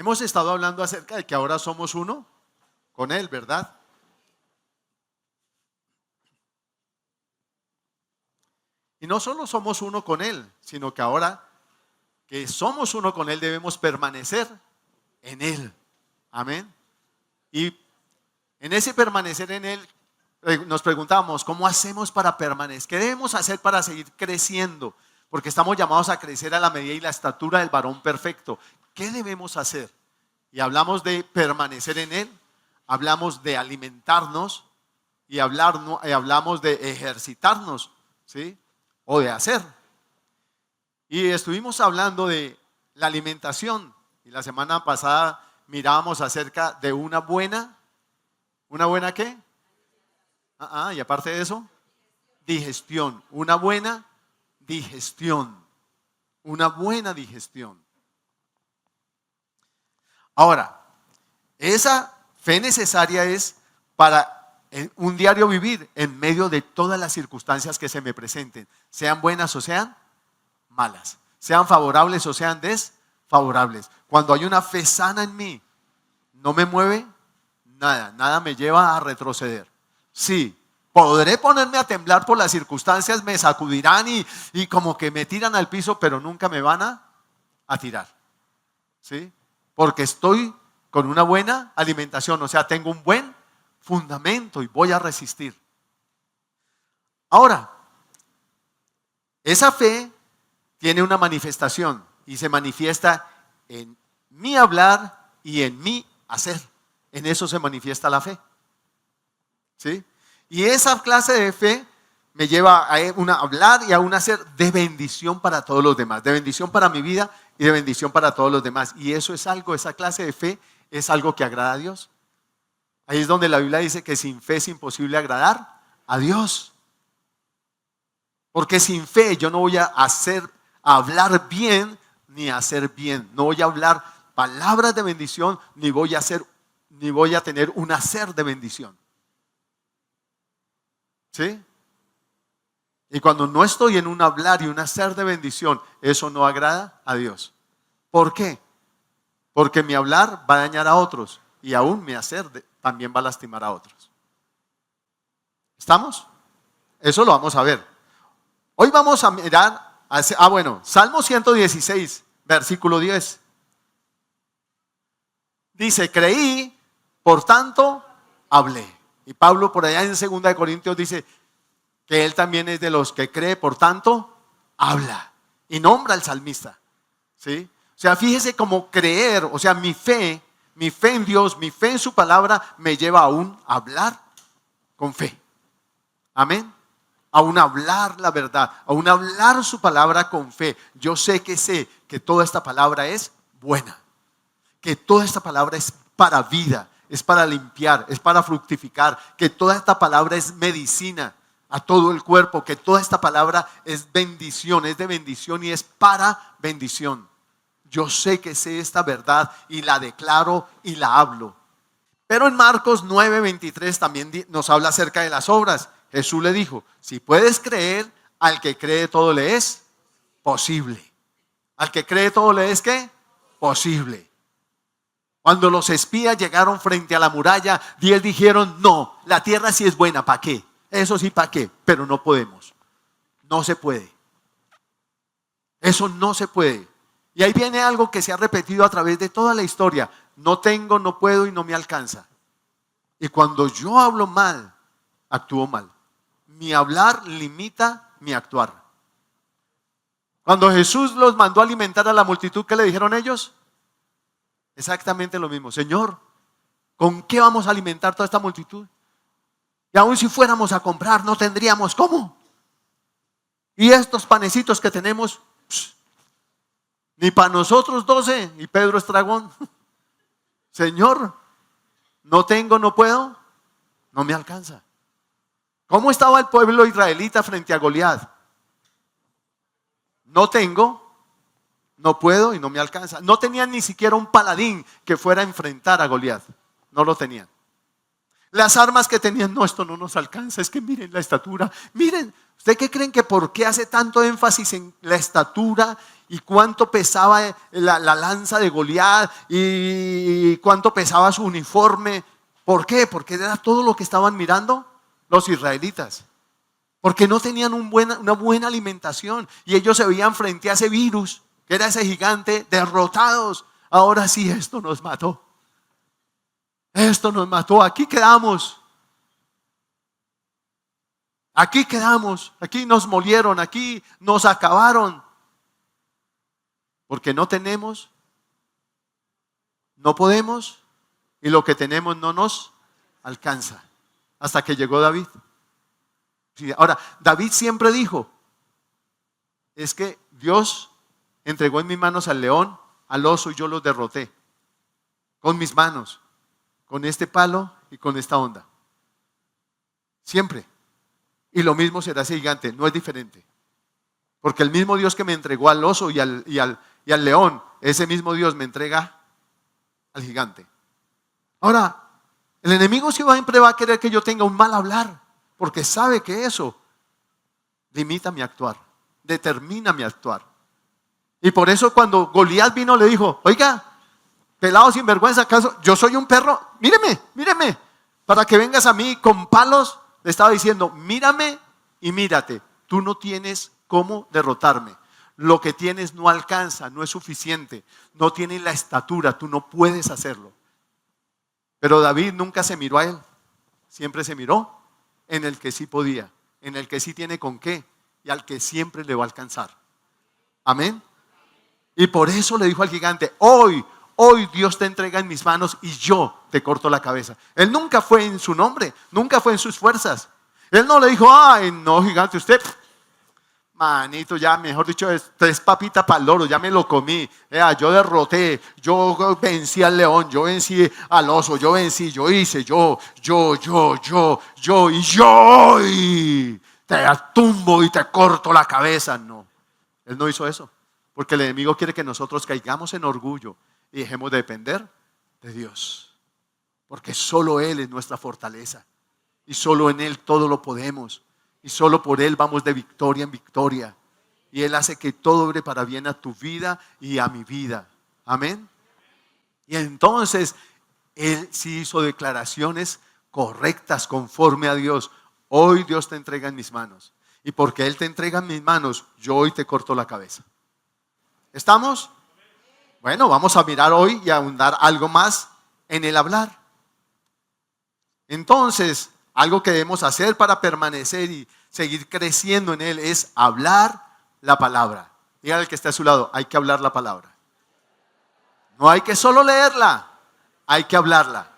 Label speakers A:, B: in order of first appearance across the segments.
A: Hemos estado hablando acerca de que ahora somos uno con Él, ¿verdad? Y no solo somos uno con Él, sino que ahora que somos uno con Él debemos permanecer en Él. Amén. Y en ese permanecer en Él nos preguntamos, ¿cómo hacemos para permanecer? ¿Qué debemos hacer para seguir creciendo? Porque estamos llamados a crecer a la medida y la estatura del varón perfecto. ¿Qué debemos hacer? Y hablamos de permanecer en Él, hablamos de alimentarnos y hablamos de ejercitarnos, ¿sí? O de hacer. Y estuvimos hablando de la alimentación. Y la semana pasada mirábamos acerca de ¿una buena qué? Y aparte de eso, digestión. Una buena digestión. Una buena digestión. Ahora, esa fe necesaria es para un diario vivir en medio de todas las circunstancias que se me presenten, sean buenas o sean malas, sean favorables o sean desfavorables. Cuando hay una fe sana en mí, no me mueve nada me lleva a retroceder. Sí, podré ponerme a temblar por las circunstancias, me sacudirán y como que me tiran al piso, pero nunca me van a tirar. ¿Sí? Porque estoy con una buena alimentación, o sea, tengo un buen fundamento y voy a resistir. Ahora, esa fe tiene una manifestación y se manifiesta en mi hablar y en mi hacer. En eso se manifiesta la fe. ¿Sí? Y esa clase de fe me lleva a hablar y a un hacer de bendición para todos los demás, de bendición para mi vida y de bendición para todos los demás. Y eso es algo, esa clase de fe es algo que agrada a Dios. Ahí es donde la Biblia dice que sin fe es imposible agradar a Dios. Porque sin fe yo no voy a hablar bien ni a hacer bien. No voy a hablar palabras de bendición ni voy a tener un hacer de bendición. ¿Sí? Y cuando no estoy en un hablar y un hacer de bendición, eso no agrada a Dios. ¿Por qué? Porque mi hablar va a dañar a otros y aún mi hacer también va a lastimar a otros. ¿Estamos? Eso lo vamos a ver. Hoy vamos a mirar, Salmo 116, versículo 10. Dice, creí, por tanto, hablé. Y Pablo por allá en 2 Corintios dice que él también es de los que cree, por tanto, habla. Y nombra al salmista. ¿Sí? O sea, fíjese cómo creer, o sea, mi fe en Dios, mi fe en su palabra me lleva a un hablar con fe. Amén. A un hablar la verdad, a un hablar su palabra con fe. Yo sé que toda esta palabra es buena, que toda esta palabra es para vida, es para limpiar, es para fructificar, que toda esta palabra es medicina a todo el cuerpo, que toda esta palabra es bendición, es de bendición y es para bendición. Yo sé esta verdad y la declaro y la hablo. Pero en Marcos 9:23 también nos habla acerca de las obras. Jesús le dijo, si puedes creer, al que cree todo le es posible. Al que cree todo le es ¿qué? Posible. Cuando los espías llegaron frente a la muralla, 10 dijeron, no, la tierra sí es buena, ¿para qué? Eso sí, ¿para qué? Pero no podemos. No se puede. Eso no se puede. Y ahí viene algo que se ha repetido a través de toda la historia. No tengo, no puedo y no me alcanza. Y cuando yo hablo mal, actúo mal. Mi hablar limita mi actuar. Cuando Jesús los mandó a alimentar a la multitud, ¿qué le dijeron ellos? Exactamente lo mismo. Señor, ¿con qué vamos a alimentar toda esta multitud? Y aún si fuéramos a comprar, no tendríamos cómo. Y estos panecitos que tenemos, ni para nosotros 12, y Pedro Estragón. Señor, no tengo, no puedo, no me alcanza. ¿Cómo estaba el pueblo israelita frente a Goliat? No tengo, no puedo y no me alcanza. No tenían ni siquiera un paladín que fuera a enfrentar a Goliat. No lo tenían. Las armas que tenían, no, esto no nos alcanza. Es que miren la estatura. Miren, ¿usted qué creen que por qué hace tanto énfasis en la estatura y cuánto pesaba la lanza de Goliat y cuánto pesaba su uniforme. ¿Por qué? Porque era todo lo que estaban mirando los israelitas. Porque no tenían una buena alimentación y ellos se veían frente a ese virus, que era ese gigante, derrotados. Ahora sí, esto nos mató. Esto nos mató, aquí quedamos. Aquí quedamos, aquí nos molieron, aquí nos acabaron. Porque no tenemos, no podemos y lo que tenemos no nos alcanza. Hasta que llegó David. Ahora, David siempre dijo, es que Dios entregó en mis manos al león, al oso y yo los derroté. Con mis manos, con este palo y con esta onda. Siempre. Y lo mismo será ese gigante, no es diferente. Porque el mismo Dios que me entregó al oso y al león, ese mismo Dios me entrega al gigante. Ahora, el enemigo siempre va a querer que yo tenga un mal hablar, porque sabe que eso limita mi actuar, determina mi actuar. Y por eso cuando Goliat vino le dijo, oiga, pelado sinvergüenza, ¿acaso yo soy un perro? Míreme, para que vengas a mí con palos. Le estaba diciendo, mírame y mírate, tú no tienes cómo derrotarme. Lo que tienes no alcanza, no es suficiente, no tienes la estatura, tú no puedes hacerlo. Pero David nunca se miró a él, siempre se miró en el que sí podía, en el que sí tiene con qué y al que siempre le va a alcanzar. Amén. Y por eso le dijo al gigante, hoy Dios te entrega en mis manos y yo te corto la cabeza. Él nunca fue en su nombre, nunca fue en sus fuerzas. Él no le dijo, ay no gigante, usted, manito, ya mejor dicho, es 3 papitas para el loro, ya me lo comí. Yo derroté, yo vencí al león, yo vencí al oso, yo vencí, yo hice, yo, y te tumbo y te corto la cabeza. No, él no hizo eso, porque el enemigo quiere que nosotros caigamos en orgullo y dejemos de depender de Dios, porque solo Él es nuestra fortaleza y solo en Él todo lo podemos y solo por Él vamos de victoria en victoria y Él hace que todo obre para bien a tu vida y a mi vida. Amén. Y entonces Él sí hizo declaraciones correctas conforme a Dios. Hoy Dios te entrega en mis manos y porque Él te entrega en mis manos, yo hoy te corto la cabeza. ¿Estamos? Bueno, vamos a mirar hoy y a ahondar algo más en el hablar. Entonces, algo que debemos hacer para permanecer y seguir creciendo en Él es hablar la palabra. Dígale al que esté a su lado, hay que hablar la palabra. No hay que solo leerla, hay que hablarla,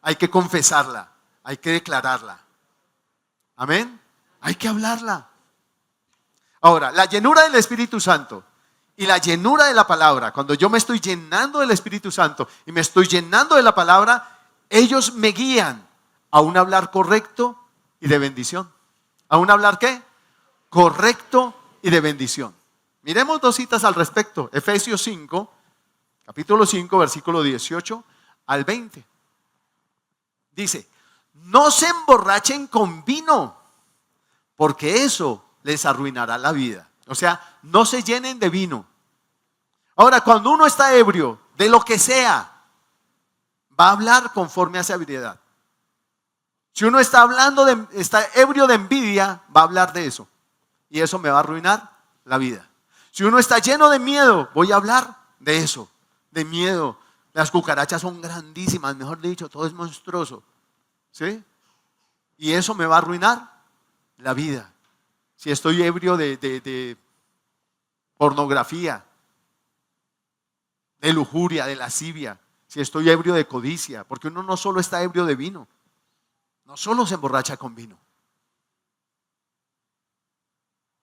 A: hay que confesarla, hay que declararla. Amén. Hay que hablarla. Ahora, la llenura del Espíritu Santo y la llenura de la palabra, cuando yo me estoy llenando del Espíritu Santo y me estoy llenando de la palabra, ellos me guían a un hablar correcto y de bendición. ¿A un hablar qué? Correcto y de bendición. Miremos 2 citas al respecto. Efesios 5, capítulo 5, versículo 18 al 20. Dice, no se emborrachen con vino, porque eso les arruinará la vida. O sea, no se llenen de vino. Ahora, cuando uno está ebrio de lo que sea, va a hablar conforme a esa ebriedad. Si uno está ebrio de envidia, va a hablar de eso. Y eso me va a arruinar la vida. Si uno está lleno de miedo, voy a hablar de eso, de miedo. Las cucarachas son grandísimas, mejor dicho, todo es monstruoso. ¿Sí? Y eso me va a arruinar la vida. Si estoy ebrio de pornografía, de lujuria, de lascivia, si estoy ebrio de codicia, porque uno no solo está ebrio de vino, no solo se emborracha con vino,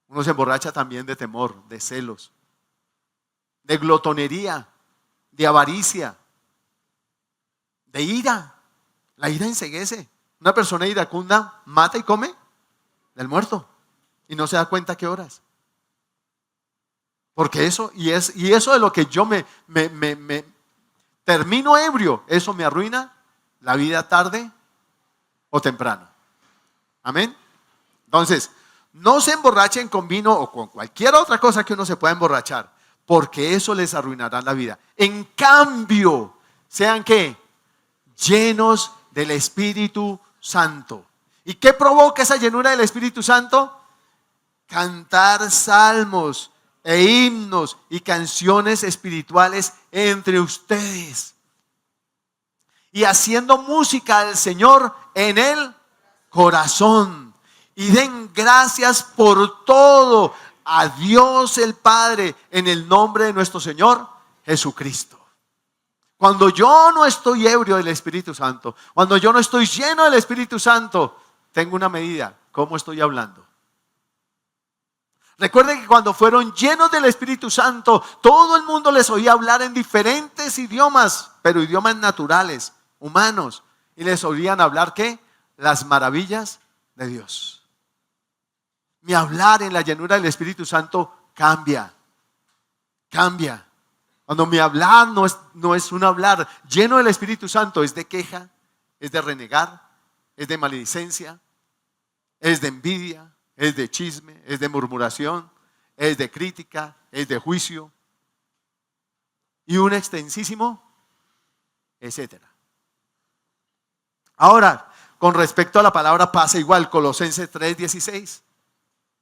A: uno se emborracha también de temor, de celos, de glotonería, de avaricia, de ira. La ira enceguece. Una persona iracunda mata y come del muerto y no se da cuenta qué horas. Porque eso, y eso de lo que yo me termino ebrio, eso me arruina la vida tarde o temprano. Amén. Entonces, no se emborrachen con vino o con cualquier otra cosa que uno se pueda emborrachar, porque eso les arruinará la vida. En cambio, sean ¿qué? Llenos del Espíritu Santo. ¿Y qué provoca esa llenura del Espíritu Santo? Cantar salmos e himnos y canciones espirituales entre ustedes. Y haciendo música al Señor en el corazón. Y den gracias por todo a Dios el Padre en el nombre de nuestro Señor Jesucristo. Cuando yo no estoy ebrio del Espíritu Santo, cuando yo no estoy lleno del Espíritu Santo, tengo una medida: ¿cómo estoy hablando? Recuerden que cuando fueron llenos del Espíritu Santo, todo el mundo les oía hablar en diferentes idiomas, pero idiomas naturales, humanos, y les oían hablar ¿qué? Las maravillas de Dios. Mi hablar en la llenura del Espíritu Santo cambia. Cuando mi hablar no es un hablar lleno del Espíritu Santo, es de queja, es de renegar, es de maledicencia, es de envidia, es de chisme, es de murmuración, es de crítica, es de juicio y un extensísimo etcétera. Ahora, con respecto a la palabra pasa igual. Colosenses 3:16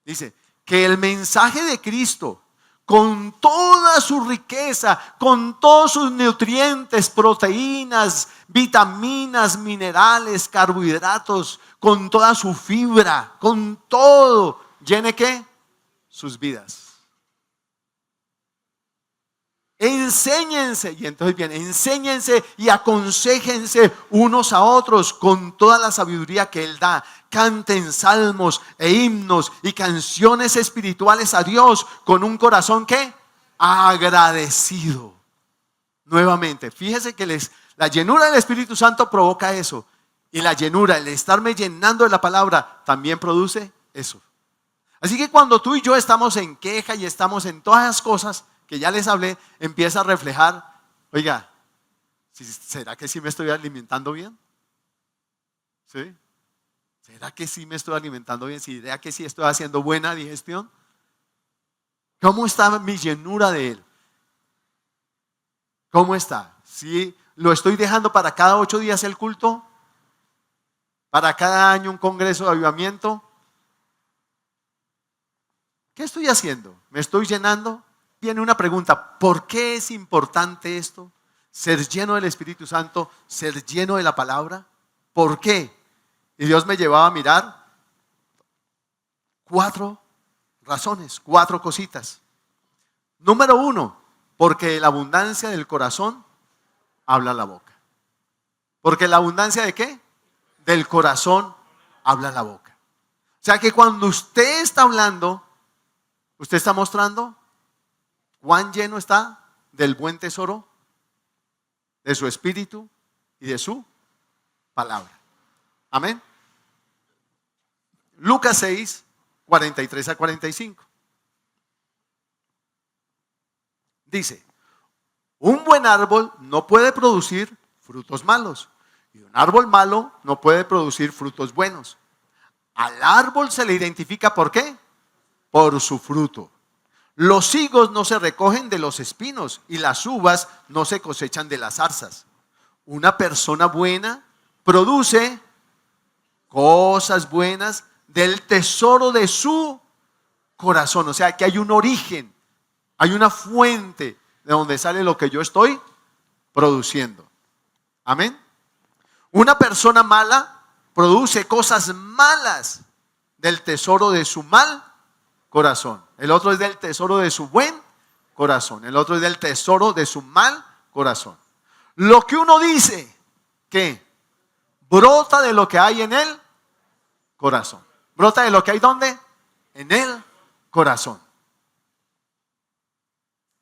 A: dice que el mensaje de Cristo, con toda su riqueza, con todos sus nutrientes, proteínas, vitaminas, minerales, carbohidratos, con toda su fibra, con todo, llene ¿qué? Sus vidas. Enséñense, y entonces bien, enséñense y aconséjense unos a otros con toda la sabiduría que Él da. Canten salmos e himnos y canciones espirituales a Dios con un corazón ¿qué? Agradecido. Nuevamente, fíjese que la llenura del Espíritu Santo provoca eso. Y la llenura, el estarme llenando de la palabra, también produce eso. Así que cuando tú y yo estamos en queja y estamos en todas las cosas que ya les hablé, empieza a reflejar: oiga, ¿será que sí me estoy alimentando bien? ¿Sí? ¿Será que sí me estoy alimentando bien? ¿Será que sí estoy haciendo buena digestión? ¿Cómo está mi llenura de Él? ¿Cómo está? ¿Sí lo estoy dejando para cada 8 días el culto? ¿Para cada año un congreso de avivamiento? ¿Qué estoy haciendo? ¿Me estoy llenando? Viene una pregunta: ¿por qué es importante esto? Ser lleno del Espíritu Santo, ser lleno de la palabra. ¿Por qué? Y Dios me llevaba a mirar 4 razones, 4 cositas. Número 1, porque de la abundancia del corazón habla la boca. Porque la abundancia ¿de qué? Del corazón habla la boca. O sea que cuando usted está hablando, usted está mostrando cuán lleno está del buen tesoro de su espíritu y de su palabra. Amén. Lucas 6, 43 a 45. Dice: un buen árbol no puede producir frutos malos, y un árbol malo no puede producir frutos buenos. Al árbol se le identifica ¿por qué? Por su fruto. Los higos no se recogen de los espinos y las uvas no se cosechan de las zarzas. Una persona buena produce cosas buenas del tesoro de su corazón. O sea que hay un origen, hay una fuente de donde sale lo que yo estoy produciendo. Amén. Una persona mala produce cosas malas del tesoro de su mal corazón. El otro es del tesoro de su buen corazón. El otro es del tesoro de su mal corazón. Lo que uno dice, ¿qué? Brota de lo que hay en el corazón. ¿Brota de lo que hay dónde? En el corazón.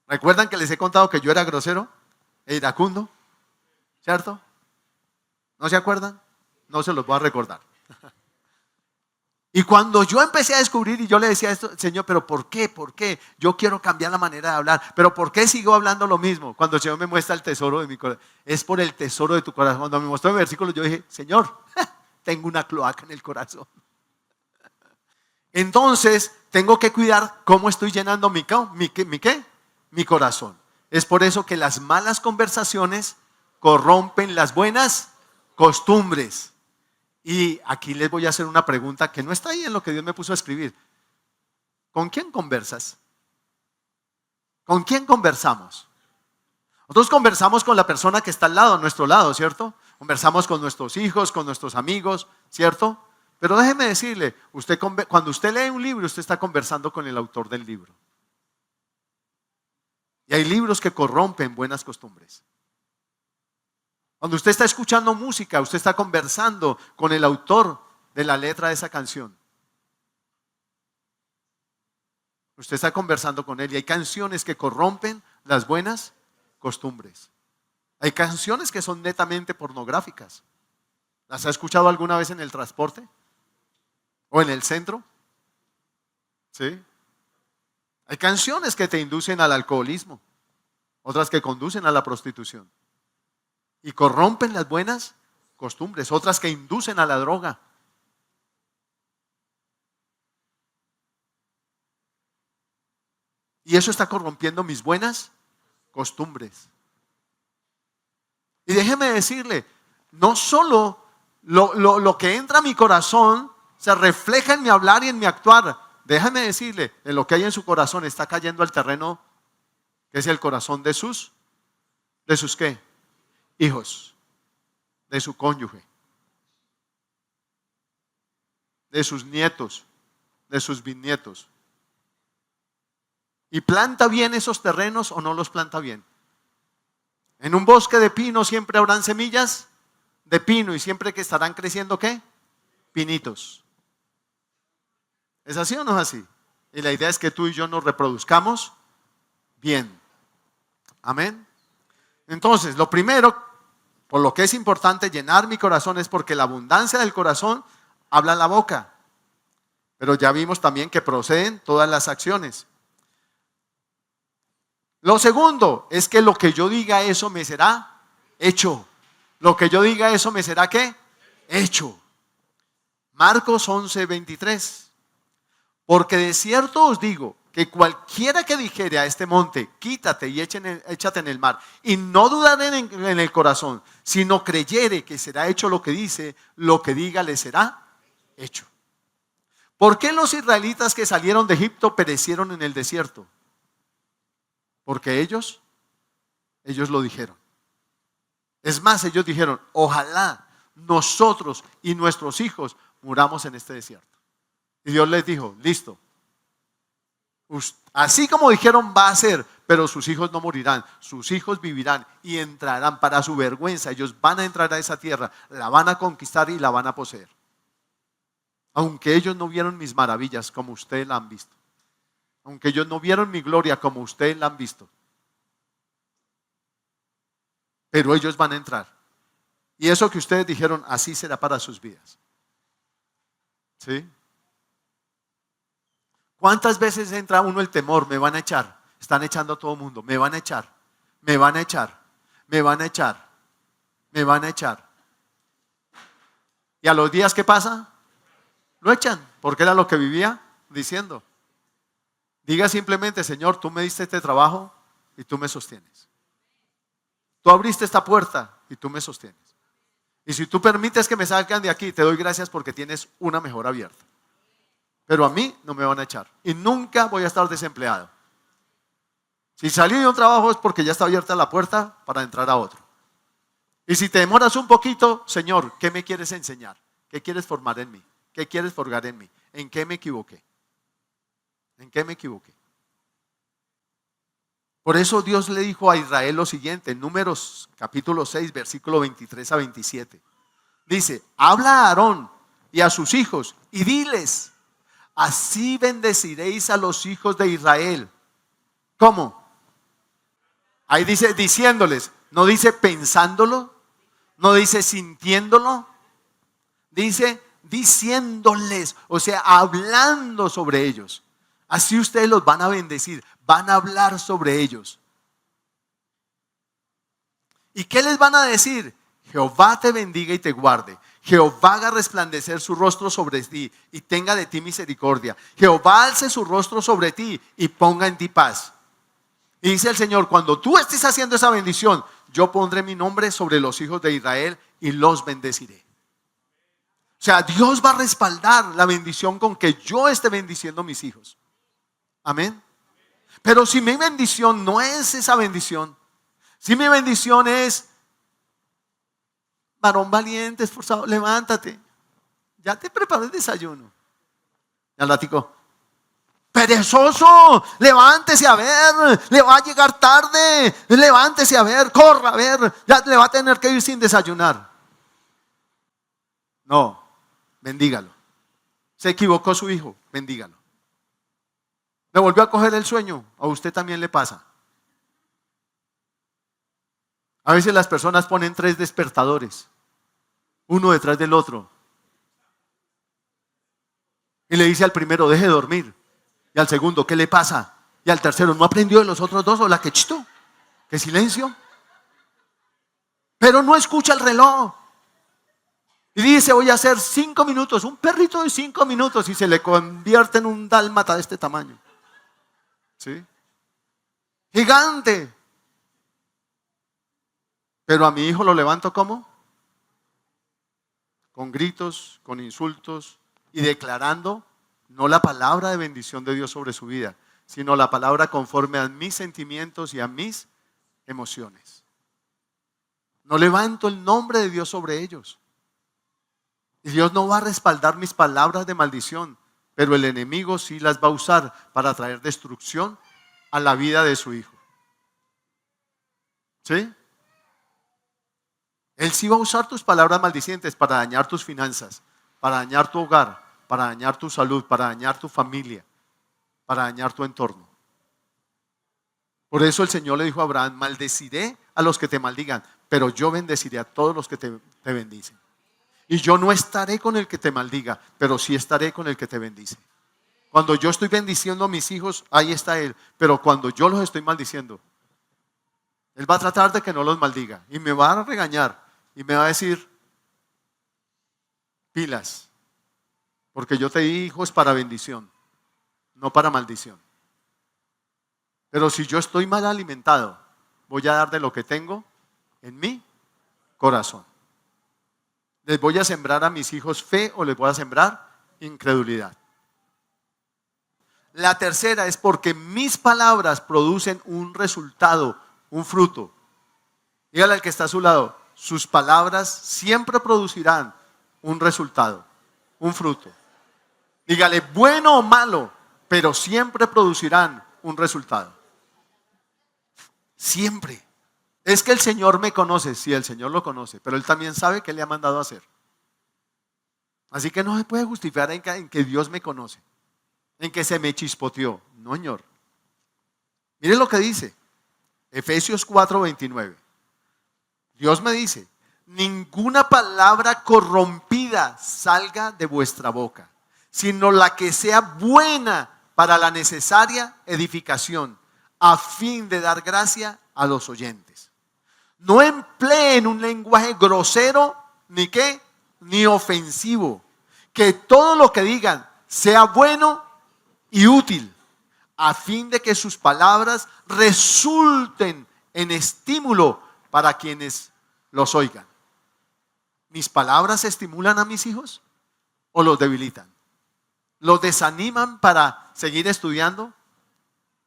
A: ¿Recuerdan que les he contado que yo era grosero e iracundo? ¿Cierto? ¿No se acuerdan? No se los voy a recordar. Y cuando yo empecé a descubrir y yo le decía esto: Señor, pero ¿por qué? ¿Por qué? Yo quiero cambiar la manera de hablar, pero ¿por qué sigo hablando lo mismo? Cuando el Señor me muestra el tesoro de mi corazón, es por el tesoro de tu corazón. Cuando me mostró el versículo, yo dije: Señor, tengo una cloaca en el corazón. Entonces, tengo que cuidar cómo estoy llenando mi ¿qué? mi corazón. Es por eso que las malas conversaciones corrompen las buenas costumbres. Y aquí les voy a hacer una pregunta que no está ahí en lo que Dios me puso a escribir. ¿Con quién conversas? ¿Con quién conversamos? Nosotros conversamos con la persona que está al lado, a nuestro lado, ¿cierto? Conversamos con nuestros hijos, con nuestros amigos, ¿cierto? Pero déjeme decirle, cuando usted lee un libro, usted está conversando con el autor del libro. Y hay libros que corrompen buenas costumbres. Cuando usted está escuchando música, usted está conversando con el autor de la letra de esa canción. Usted está conversando con él y hay canciones que corrompen las buenas costumbres. Hay canciones que son netamente pornográficas. ¿Las ha escuchado alguna vez en el transporte? ¿O en el centro? ¿Sí? Hay canciones que te inducen al alcoholismo, otras que conducen a la prostitución. Y corrompen las buenas costumbres, otras que inducen a la droga. Y eso está corrompiendo mis buenas costumbres. Y déjeme decirle, no solo lo que entra a mi corazón se refleja en mi hablar y en mi actuar. Déjeme decirle, en lo que hay en su corazón está cayendo al terreno que es el corazón de sus ¿qué? Hijos, de su cónyuge, de sus nietos, de sus bisnietos. ¿Y planta bien esos terrenos o no los planta bien? En un bosque de pino siempre habrán semillas de pino y siempre que estarán creciendo ¿qué? Pinitos. ¿Es así o no es así? Y la idea es que tú y yo nos reproduzcamos bien. Amén. Entonces, lo primero, por lo que es importante llenar mi corazón, es porque la abundancia del corazón habla en la boca. Pero ya vimos también que proceden todas las acciones. Lo segundo es que lo que yo diga eso me será hecho. Lo que yo diga eso me será ¿qué? Hecho. Marcos 11:23. Porque de cierto os digo que cualquiera que dijere a este monte, quítate y échate en el mar, y no dudaré en el corazón, sino creyere que será hecho lo que dice, lo que diga le será hecho. ¿Por qué los israelitas que salieron de Egipto perecieron en el desierto? Porque ellos lo dijeron. Es más, ellos dijeron, ojalá nosotros y nuestros hijos muramos en este desierto. Y Dios les dijo, listo. Así como dijeron va a ser, pero sus hijos no morirán, sus hijos vivirán y entrarán para su vergüenza. Ellos van a entrar a esa tierra, la van a conquistar y la van a poseer. Aunque ellos no vieron mis maravillas como ustedes la han visto. Aunque ellos no vieron mi gloria como ustedes la han visto. Pero ellos van a entrar. Y eso que ustedes dijeron, así será para sus vidas. ¿Sí? ¿Cuántas veces entra uno el temor? Me van a echar. Están echando a todo el mundo. Me van a echar. Me van a echar. Me van a echar. Me van a echar. ¿Y a los días qué pasa? Lo echan. Porque era lo que vivía diciendo. Diga simplemente, Señor, tú me diste este trabajo y tú me sostienes. Tú abriste esta puerta y tú me sostienes. Y si tú permites que me salgan de aquí, te doy gracias porque tienes una mejor abierta. Pero a mí no me van a echar. Y nunca voy a estar desempleado. Si salí de un trabajo es porque ya está abierta la puerta para entrar a otro. Y si te demoras un poquito, Señor, ¿qué me quieres enseñar? ¿Qué quieres formar en mí? ¿Qué quieres forjar en mí? ¿En qué me equivoqué? ¿En qué me equivoqué? Por eso Dios le dijo a Israel lo siguiente, en Números capítulo 6, versículo 23 a 27. Dice, habla a Aarón y a sus hijos y diles, así bendeciréis a los hijos de Israel. ¿Cómo? Ahí dice diciéndoles, no dice pensándolo, no dice sintiéndolo, dice diciéndoles, o sea, hablando sobre ellos. Así ustedes los van a bendecir, van a hablar sobre ellos. ¿Y qué les van a decir? Jehová te bendiga y te guarde. Jehová haga resplandecer su rostro sobre ti y tenga de ti misericordia. Jehová alce su rostro sobre ti y ponga en ti paz. Y dice el Señor, cuando tú estés haciendo esa bendición, yo pondré mi nombre sobre los hijos de Israel y los bendeciré. O sea, Dios va a respaldar la bendición con que yo esté bendiciendo a mis hijos. Amén. Pero si mi bendición no es esa bendición, si mi bendición es varón valiente, esforzado, levántate, ya te preparé el desayuno. Y al ratico, perezoso, levántese a ver, le va a llegar tarde, levántese a ver, corra a ver, ya le va a tener que ir sin desayunar. No, bendígalo. Se equivocó su hijo, bendígalo. ¿Le volvió a coger el sueño? ¿A usted también le pasa? A veces las personas ponen 3 despertadores, uno detrás del otro. Y le dice al primero, deje de dormir. Y al segundo, ¿qué le pasa? Y al tercero, ¿no aprendió de los otros 2? ¿O la que chito? ¿Qué silencio? Pero no escucha el reloj. Y dice, voy a hacer 5 minutos, un perrito de 5 minutos, y se le convierte en un dálmata de este tamaño. ¿Sí? Gigante. Pero a mi hijo lo levanto ¿cómo? Con gritos, con insultos y declarando no la palabra de bendición de Dios sobre su vida, sino la palabra conforme a mis sentimientos y a mis emociones. No levanto el nombre de Dios sobre ellos. Y Dios no va a respaldar mis palabras de maldición, pero el enemigo sí las va a usar para traer destrucción a la vida de su hijo. ¿Sí? Él sí va a usar tus palabras maldicientes para dañar tus finanzas, para dañar tu hogar, para dañar tu salud, para dañar tu familia, para dañar tu entorno. Por eso el Señor le dijo a Abraham, maldeciré a los que te maldigan, pero yo bendeciré a todos los que te bendicen. Y yo no estaré con el que te maldiga, pero sí estaré con el que te bendice. Cuando yo estoy bendiciendo a mis hijos, ahí está Él. Pero cuando yo los estoy maldiciendo, Él va a tratar de que no los maldiga. Y me va a regañar. Y me va a decir, pilas. Porque yo te di hijos para bendición, no para maldición. Pero si yo estoy mal alimentado, voy a dar de lo que tengo en mi corazón. ¿Les voy a sembrar a mis hijos fe o les voy a sembrar incredulidad? La tercera es porque mis palabras producen un resultado, un fruto. Dígale al que está a su lado, sus palabras siempre producirán un resultado, un fruto. Dígale, bueno o malo, pero siempre producirán un resultado. Siempre. Es que el Señor me conoce, sí, el Señor lo conoce, pero Él también sabe qué le ha mandado a hacer. Así que no se puede justificar en que Dios me conoce, en que se me chispoteó. No, Señor. Miren lo que dice, Efesios 4:29. Dios me dice, ninguna palabra corrompida salga de vuestra boca, sino la que sea buena para la necesaria edificación, a fin de dar gracia a los oyentes. No empleen un lenguaje grosero, ni qué, ni ofensivo. Que todo lo que digan sea bueno y útil, a fin de que sus palabras resulten en estímulo para quienes los oigan. ¿Mis palabras estimulan a mis hijos o los debilitan? ¿Los desaniman para seguir estudiando?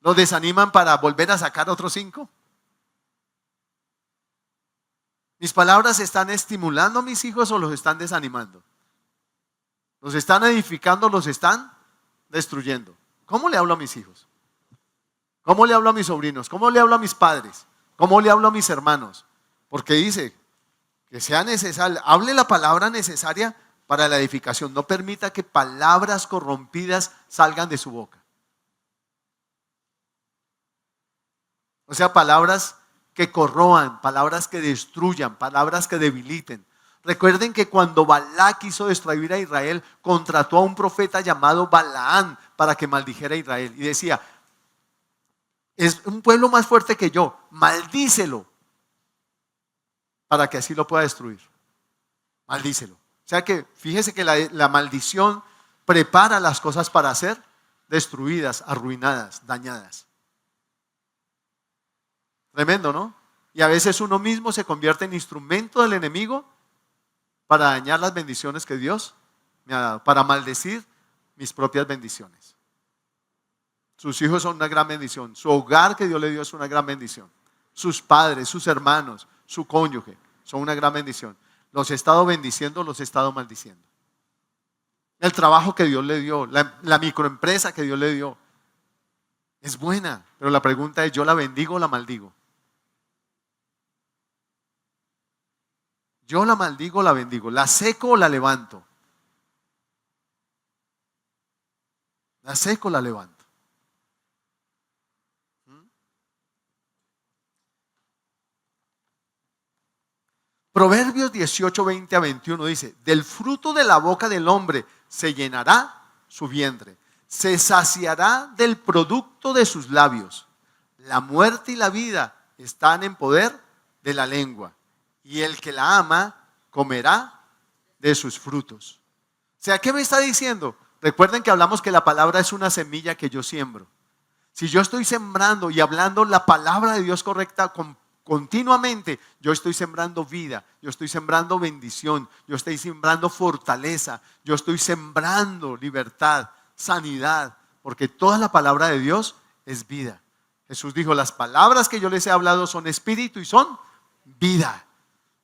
A: ¿Los desaniman para volver a sacar otros 5? ¿Mis palabras están estimulando a mis hijos o los están desanimando? ¿Los están edificando o los están destruyendo? ¿Cómo le hablo a mis hijos? ¿Cómo le hablo a mis sobrinos? ¿Cómo le hablo a mis padres? ¿Cómo le hablo a mis hermanos? Porque dice que sea necesario, hable la palabra necesaria para la edificación. No permita que palabras corrompidas salgan de su boca. O sea, palabras que corroan, palabras que destruyan, palabras que debiliten. Recuerden que cuando Balac quiso destruir a Israel, contrató a un profeta llamado Balaán para que maldijera a Israel. Y decía, es un pueblo más fuerte que yo, maldícelo, para que así lo pueda destruir. Maldícelo. O sea que fíjese que la maldición prepara las cosas para ser destruidas, arruinadas, dañadas. Tremendo, ¿no? Y a veces uno mismo se convierte en instrumento del enemigo para dañar las bendiciones que Dios me ha dado, para maldecir mis propias bendiciones. Sus hijos son una gran bendición, su hogar que Dios le dio es una gran bendición, sus padres, sus hermanos, su cónyuge son una gran bendición. Los he estado bendiciendo, los he estado maldiciendo. El trabajo que Dios le dio, la microempresa que Dios le dio, es buena, pero la pregunta es, ¿yo la bendigo o la maldigo? Yo la maldigo o la bendigo, la seco o la levanto. La seco o la levanto. Proverbios 18, 20 a 21 dice, del fruto de la boca del hombre se llenará su vientre, se saciará del producto de sus labios. La muerte y la vida están en poder de la lengua, y el que la ama comerá de sus frutos. O sea, ¿qué me está diciendo? Recuerden que hablamos que la palabra es una semilla que yo siembro. Si yo estoy sembrando y hablando la palabra de Dios correcta continuamente, yo estoy sembrando vida, yo estoy sembrando bendición, yo estoy sembrando fortaleza, yo estoy sembrando libertad, sanidad, porque toda la palabra de Dios es vida. Jesús dijo, las palabras que yo les he hablado son espíritu y son vida.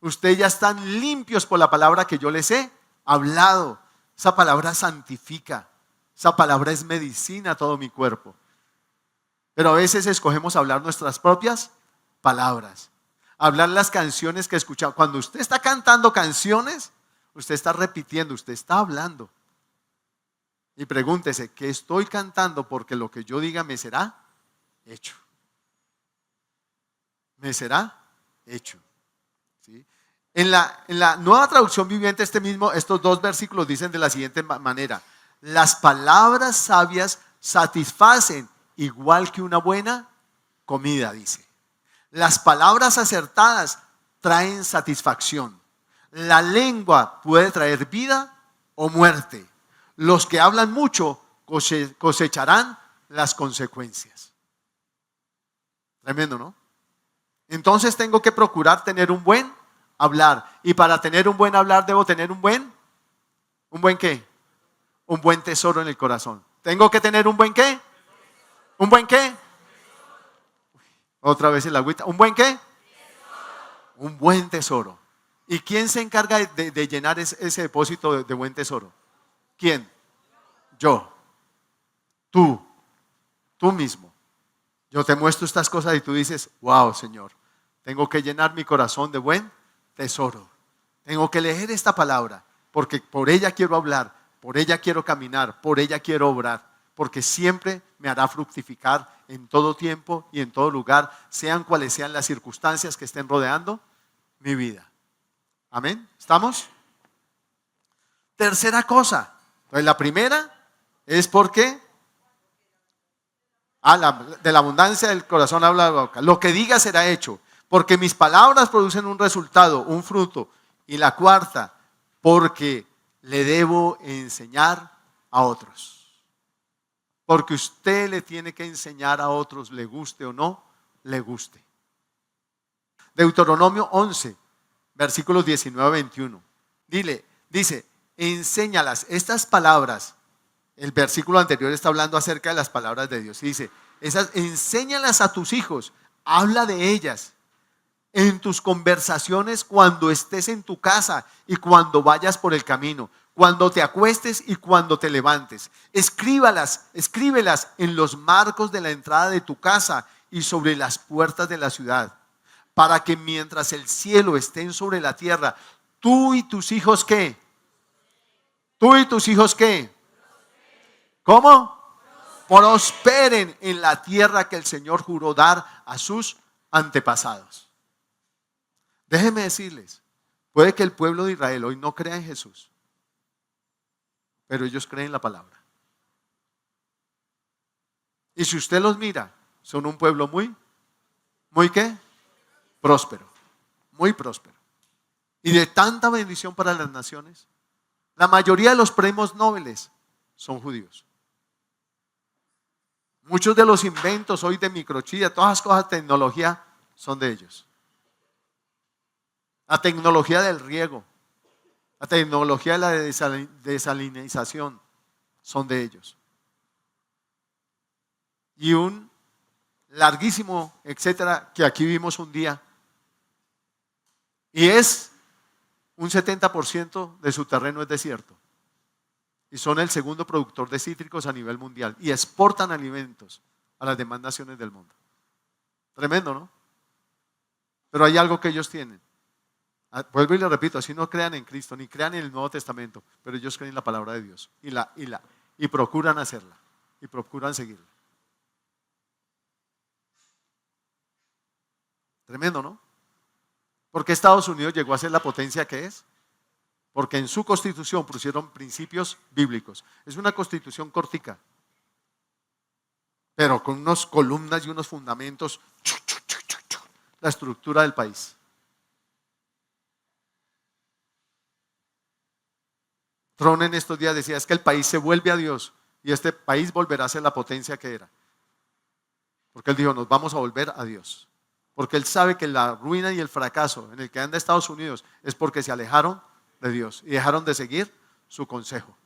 A: Ustedes ya están limpios por la palabra que yo les he hablado. Esa palabra santifica, esa palabra es medicina a todo mi cuerpo. Pero a veces escogemos hablar nuestras propias palabras, hablar las canciones que escuchamos. Cuando usted está cantando canciones, usted está repitiendo, usted está hablando. Y pregúntese, ¿qué estoy cantando? Porque lo que yo diga me será hecho. Me será hecho. ¿Sí? En la Nueva Traducción Viviente, estos dos versículos dicen de la siguiente manera: las palabras sabias satisfacen igual que una buena comida, dice. Las palabras acertadas traen satisfacción. La lengua puede traer vida o muerte. Los que hablan mucho cosecharán las consecuencias. Tremendo, ¿no? Entonces tengo que procurar tener un buen hablar. Y para tener un buen hablar debo tener ¿un buen qué? Un buen tesoro en el corazón. ¿Tengo que tener un buen qué? ¿Un buen qué? Otra vez el agüita. ¿Un buen qué? Un buen tesoro. ¿Y quién se encarga de llenar ese depósito de buen tesoro? ¿Quién? Yo. Tú mismo. Yo te muestro estas cosas y tú dices, wow, Señor, tengo que llenar mi corazón de buen tesoro. Tengo que leer esta palabra, porque por ella quiero hablar, por ella quiero caminar, por ella quiero obrar, porque siempre me hará fructificar en todo tiempo y en todo lugar, sean cuales sean las circunstancias que estén rodeando mi vida. Amén. ¿Estamos? Tercera cosa. Entonces, la primera es porque de la abundancia del corazón habla la boca. Lo que diga será hecho, porque mis palabras producen un resultado, un fruto. Y la cuarta, porque le debo enseñar a otros. Porque usted le tiene que enseñar a otros, le guste o no le guste. Deuteronomio 11, versículos 19 a 21. Dice, enséñalas. Estas palabras, el versículo anterior está hablando acerca de las palabras de Dios. Y dice, enséñalas a tus hijos, habla de ellas en tus conversaciones cuando estés en tu casa y cuando vayas por el camino, cuando te acuestes y cuando te levantes. Escríbelas en los marcos de la entrada de tu casa y sobre las puertas de la ciudad, para que mientras el cielo estén sobre la tierra, tú y tus hijos ¿qué? ¿Tú y tus hijos qué? ¿Cómo? Prosperen en la tierra que el Señor juró dar a sus antepasados. Déjenme decirles, puede que el pueblo de Israel hoy no crea en Jesús, pero ellos creen en la palabra. Y si usted los mira, son un pueblo muy ¿qué? Próspero, muy próspero. Y de tanta bendición para las naciones. La mayoría de los premios Nobel son judíos. Muchos de los inventos hoy de microchip, todas las cosas de tecnología, son de ellos. La tecnología del riego, la tecnología de la desalinización son de ellos. Y un larguísimo, etcétera, que aquí vimos un día. Y es un 70% de su terreno es desierto. Y son el segundo productor de cítricos a nivel mundial. Y exportan alimentos a las demás naciones del mundo. Tremendo, ¿no? Pero hay algo que ellos tienen. Vuelvo y le repito, así no crean en Cristo, ni crean en el Nuevo Testamento, pero ellos creen en la palabra de Dios y procuran hacerla, y procuran seguirla. Tremendo, ¿no? ¿Por qué Estados Unidos llegó a ser la potencia que es? Porque en su constitución pusieron principios bíblicos. Es una constitución cortica, pero con unas columnas y unos fundamentos, la estructura del país. Trump en estos días decía, es que el país se vuelve a Dios y este país volverá a ser la potencia que era. Porque él dijo, nos vamos a volver a Dios. Porque él sabe que la ruina y el fracaso en el que anda Estados Unidos es porque se alejaron de Dios y dejaron de seguir su consejo.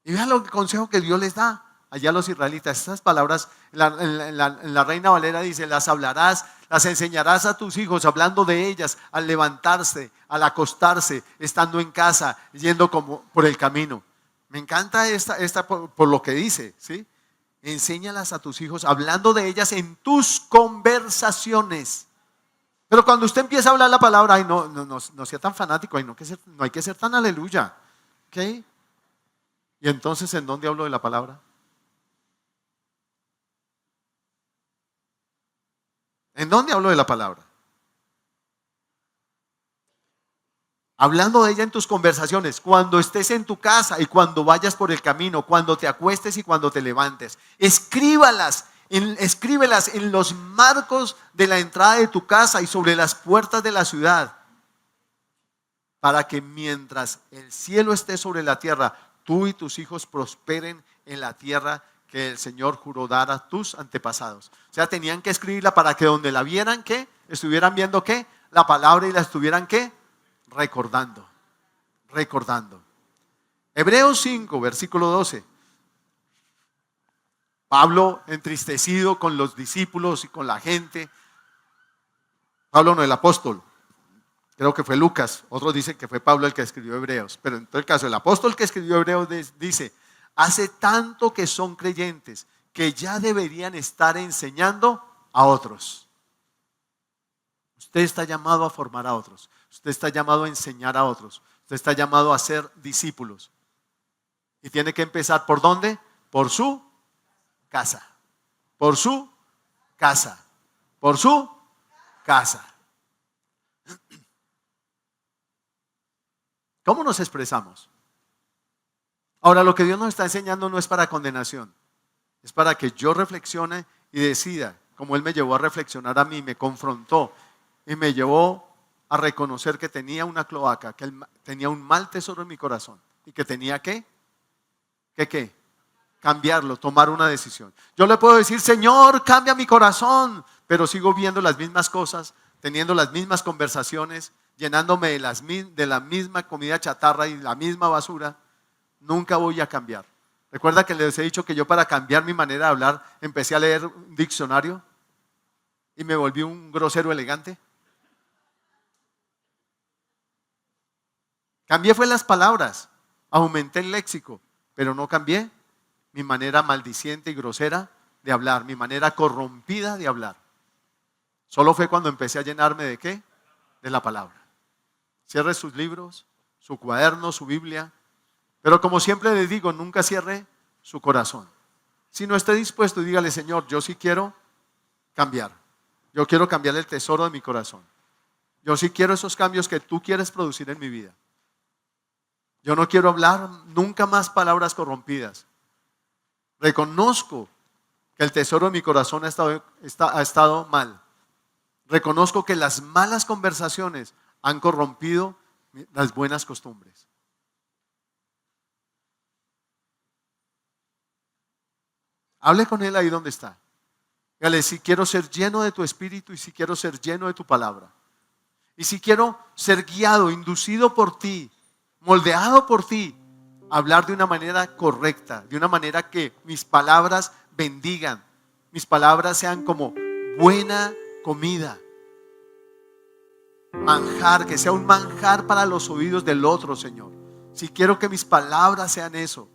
A: Y vean el consejo que Dios les da allá a los israelitas. Estas palabras en la Reina Valera dice, las hablarás, las enseñarás a tus hijos, hablando de ellas al levantarse, al acostarse, estando en casa, yendo como por el camino. Me encanta esta por lo que dice, ¿sí? Enséñalas a tus hijos, hablando de ellas en tus conversaciones. Pero cuando usted empieza a hablar la palabra, ay, no sea tan fanático, ay, no hay que ser tan aleluya. ¿Ok? Y entonces, ¿en dónde hablo de la palabra? ¿En dónde hablo de la palabra? Hablando de ella en tus conversaciones, cuando estés en tu casa y cuando vayas por el camino, cuando te acuestes y cuando te levantes. Escríbelas en los marcos de la entrada de tu casa y sobre las puertas de la ciudad, para que mientras el cielo esté sobre la tierra, tú y tus hijos prosperen en la tierra que el Señor juró dar a tus antepasados. O sea, tenían que escribirla para que donde la vieran, ¿qué? Estuvieran viendo, ¿qué? La palabra y la estuvieran, ¿qué? Recordando. Hebreos 5, versículo 12. Pablo, entristecido con los discípulos y con la gente. Pablo no, el apóstol. Creo que fue Lucas. Otros dicen que fue Pablo el que escribió Hebreos. Pero en todo el caso, el apóstol que escribió Hebreos dice, hace tanto que son creyentes que ya deberían estar enseñando a otros. Usted está llamado a formar a otros. Usted está llamado a enseñar a otros. Usted está llamado a ser discípulos. Y tiene que empezar ¿por dónde? Por su casa. Por su casa. Por su casa. ¿Cómo nos expresamos? Ahora, lo que Dios nos está enseñando no es para condenación. Es para que yo reflexione y decida, como Él me llevó a reflexionar a mí, me confrontó y me llevó a reconocer que tenía una cloaca, que tenía un mal tesoro en mi corazón y que tenía que cambiarlo, tomar una decisión. Yo le puedo decir, Señor, cambia mi corazón, pero sigo viendo las mismas cosas, teniendo las mismas conversaciones, llenándome de la misma comida chatarra y la misma basura. Nunca voy a cambiar. Recuerda que les he dicho que yo, para cambiar mi manera de hablar, empecé a leer un diccionario y me volví un grosero elegante. Cambié fue las palabras, aumenté el léxico, pero no cambié mi manera maldiciente y grosera de hablar, mi manera corrompida de hablar. Solo fue cuando empecé a llenarme ¿de qué? De la palabra. Cierre sus libros, su cuaderno, su Biblia, pero como siempre les digo, nunca cierre su corazón. Si no esté dispuesto, dígale, Señor, yo sí quiero cambiar. Yo quiero cambiar el tesoro de mi corazón. Yo sí quiero esos cambios que tú quieres producir en mi vida. Yo no quiero hablar nunca más palabras corrompidas. Reconozco que el tesoro de mi corazón ha estado mal. Reconozco que las malas conversaciones han corrompido las buenas costumbres. Hable con Él ahí donde está. Dígale, si quiero ser lleno de tu espíritu y si quiero ser lleno de tu palabra. Y si quiero ser guiado, inducido por ti, moldeado por ti, hablar de una manera correcta, de una manera que mis palabras bendigan, mis palabras sean como buena comida, manjar, que sea un manjar para los oídos del otro, Señor. Si quiero que mis palabras sean eso,